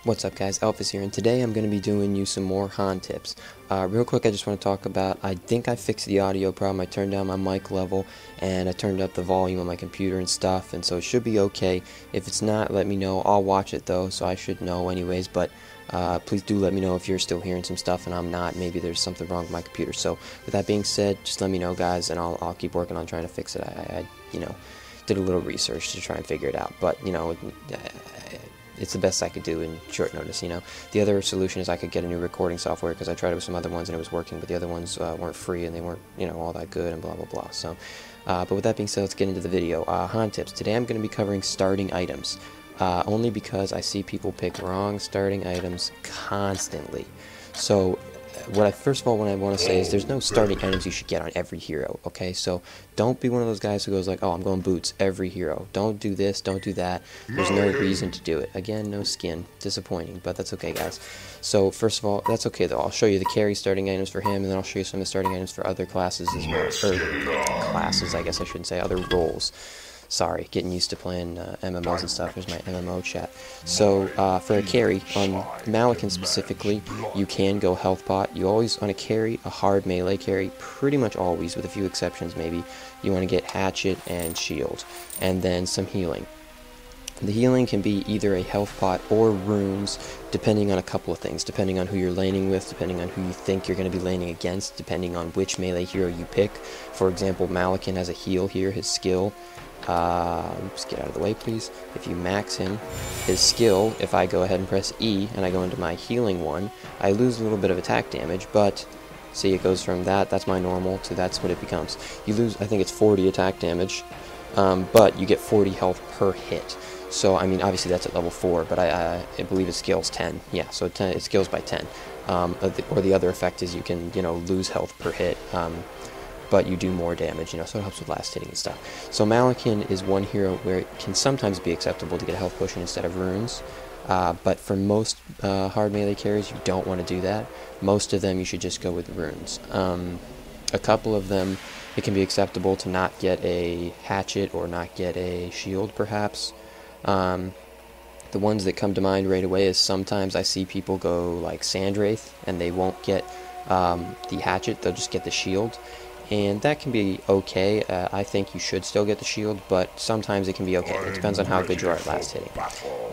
What's up guys, Elfis here, and today I'm going to be doing you some more HoN tips. Real quick, I just want to talk about, I think I fixed the audio problem. I turned down my mic level, and I turned up the volume on my computer and stuff, and so it should be okay. If it's not, let me know. I'll watch it though, so I should know anyways, but please do let me know if you're still hearing some stuff and I'm not. Maybe there's something wrong with my computer. So with that being said, just let me know guys, and I'll keep working on trying to fix it. I did a little research to try and figure it out, but it's the best I could do in short notice. The other solution is I could get a new recording software, because I tried it with some other ones and it was working, but the other ones weren't free and they weren't all that good and blah blah blah. So but with that being said, let's get into the video. HoN tips. Today I'm going to be covering starting items, only because I see people pick wrong starting items constantly. So first of all, what I want to say is there's no starting items you should get on every hero, okay? So don't be one of those guys who goes like, oh, I'm going boots every hero. Don't do this, don't do that. There's no reason to do it. Again, no skin. Disappointing, but that's okay, guys. So first of all, that's okay though. I'll show you the carry starting items for him, and then I'll show you some of the starting items for other classes as well. Or classes, I guess I shouldn't say, other roles. Sorry, getting used to playing MMOs and stuff. Here's my MMO chat. So, for a carry, on Malikan specifically, you can go health pot. You always want to carry a hard melee carry, pretty much always, with a few exceptions maybe. You want to get hatchet and shield, and then some healing. The healing can be either a health pot or runes, depending on a couple of things. Depending on who you're laning with, depending on who you think you're going to be laning against, depending on which melee hero you pick. For example, Malikan has a heal here, his skill. Oops, get out of the way please. If you max him, his skill, if I go ahead and press E and I go into my healing one, I lose a little bit of attack damage, but see, it goes from that's my normal, to that's what it becomes. You lose, I think it's 40 attack damage, but you get 40 health per hit. So, I mean, obviously that's at level 4, but I believe it scales 10. Yeah, so it scales by 10. Or the other effect is you can, lose health per hit, but you do more damage, so it helps with last hitting and stuff. So Malikan is one hero where it can sometimes be acceptable to get a health potion instead of runes, but for most hard melee carries, you don't want to do that. Most of them, you should just go with runes. A couple of them, it can be acceptable to not get a hatchet or not get a shield, perhaps. The ones that come to mind right away is sometimes I see people go like Sandwraith, and they won't get the hatchet, they'll just get the shield. And that can be okay. I think you should still get the shield, but sometimes it can be okay. It depends on how good you are at last hitting.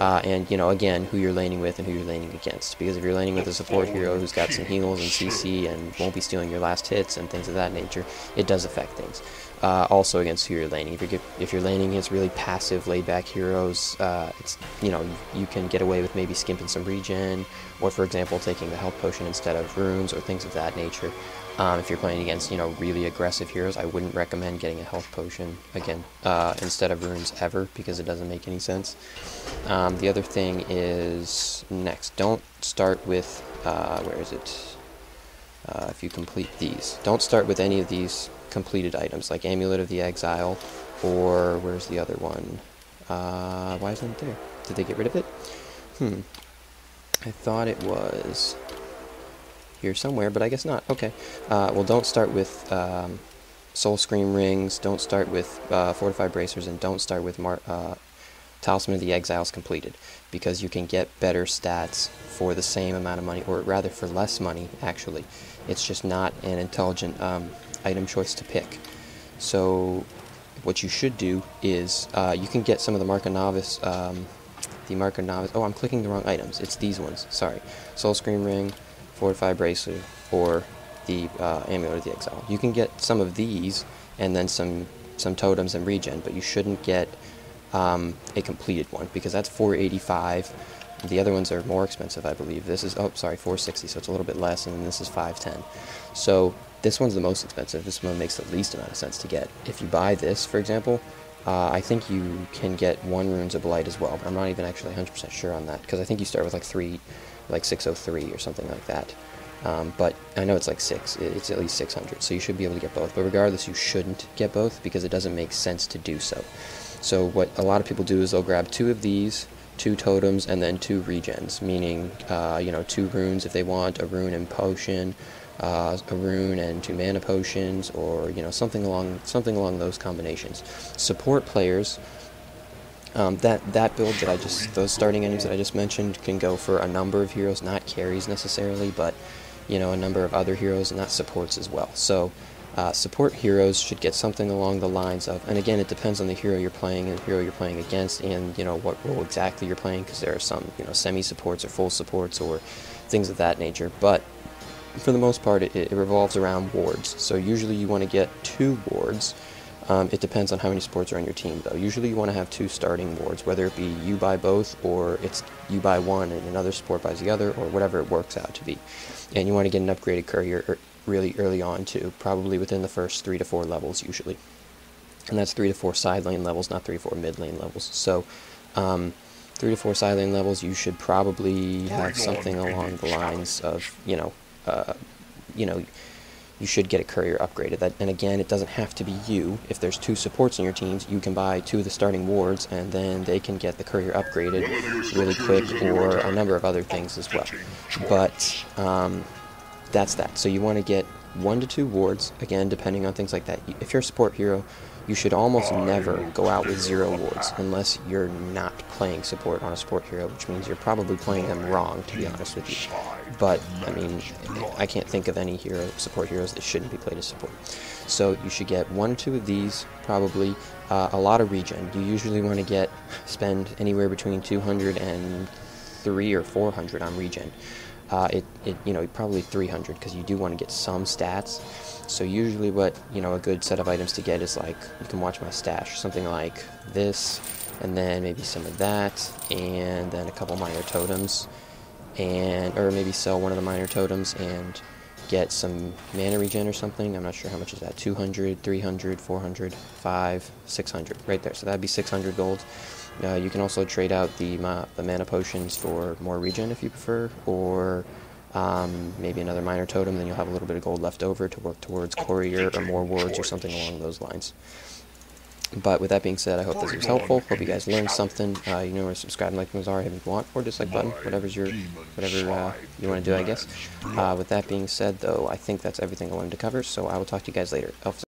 And, again, who you're laning with and who you're laning against. Because if you're laning with a support hero who's got some heals and CC and won't be stealing your last hits and things of that nature, it does affect things. Also against who you're laning. If you're laning against really passive, laid-back heroes, it's you can get away with maybe skimping some regen, or for example, taking the health potion instead of runes or things of that nature. If you're playing against really aggressive heroes, I wouldn't recommend getting a health potion again instead of runes ever, because it doesn't make any sense. The other thing is next. Don't start with where is it? If you complete these, don't start with any of these completed items like Amulet of the Exile, or where's the other one? Why isn't it there? Did they get rid of it? I thought it was here somewhere, but I guess not. Okay. Well, don't start with Soul Scream Rings, don't start with Fortified Bracers, and don't start with Talisman of the Exiles completed, because you can get better stats for the same amount of money, or rather for less money, actually. It's just not an intelligent item choice to pick. So what you should do is you can get some of the Mark of Novice, oh, I'm clicking the wrong items. It's these ones, sorry. Soul Scream Ring, Fortified Bracelet, or the Amulet of the Exile. You can get some of these, and then some totems and regen, but you shouldn't get a completed one, because that's 485. The other ones are more expensive, I believe. This is, 460, so it's a little bit less, and then this is 510. So this one's the most expensive. This one makes the least amount of sense to get. If you buy this, for example, I think you can get 1 Runes of Blight as well, but I'm not even actually 100% sure on that, because I think you start with like 603 or something like that. But I know it's like 6, it's at least 600, so you should be able to get both. But regardless, you shouldn't get both, because it doesn't make sense to do so. So what a lot of people do is they'll grab 2 of these, 2 totems, and then 2 regens, meaning 2 runes if they want, a rune and potion, a rune and 2 mana potions, or something along those combinations. Support players That build that those starting items that I just mentioned can go for a number of heroes, not carries necessarily, but a number of other heroes, and not supports as well. So support heroes should get something along the lines of, and again, it depends on the hero you're playing and the hero you're playing against, and what role exactly you're playing, because there are some semi-supports or full supports or things of that nature. But for the most part, it revolves around wards. So usually you want to get 2 wards. It depends on how many supports are on your team, though. Usually you want to have 2 starting wards, whether it be you buy both, or it's you buy one and another support buys the other, or whatever it works out to be. And you want to get an upgraded courier really early on, too, probably within the first 3 to 4 levels, usually. And that's 3 to 4 side lane levels, not 3 to 4 mid lane levels. So 3 to 4 side lane levels, you should probably have something along the lines of, you should get a courier upgraded. And again, it doesn't have to be you. If there's 2 supports in your teams, you can buy 2 of the starting wards, and then they can get the courier upgraded really quick, or a number of other things as well. But that's that. So you want to get 1 to 2 wards, again, depending on things like that. If you're a support hero, you should almost never go out with 0 wards unless you're not playing support on a support hero, which means you're probably playing them wrong, to be honest with you. But, I mean, I can't think of any support heroes that shouldn't be played as support. So you should get 1 or 2 of these, probably. A lot of regen. You usually want to spend anywhere between 200 and 300 or 400 on regen. Probably 300, because you do want to get some stats. So usually what, a good set of items to get is, like, you can watch my stash, something like this, and then maybe some of that, and then a couple minor totems, or maybe sell one of the minor totems and get some mana regen or something. I'm not sure how much is that, 200, 300, 400, 5, 600, right there. So that'd be 600 gold. You can also trade out the mana potions for more regen if you prefer, or maybe another minor totem, then you'll have a little bit of gold left over to work towards courier or more wards or something along those lines. But with that being said, I hope this was helpful. Hope you guys learned something. You know where to subscribe and like things are if you want, or dislike button, whatever you want to do, I guess. With that being said, though, I think that's everything I wanted to cover, so I will talk to you guys later. Elfis.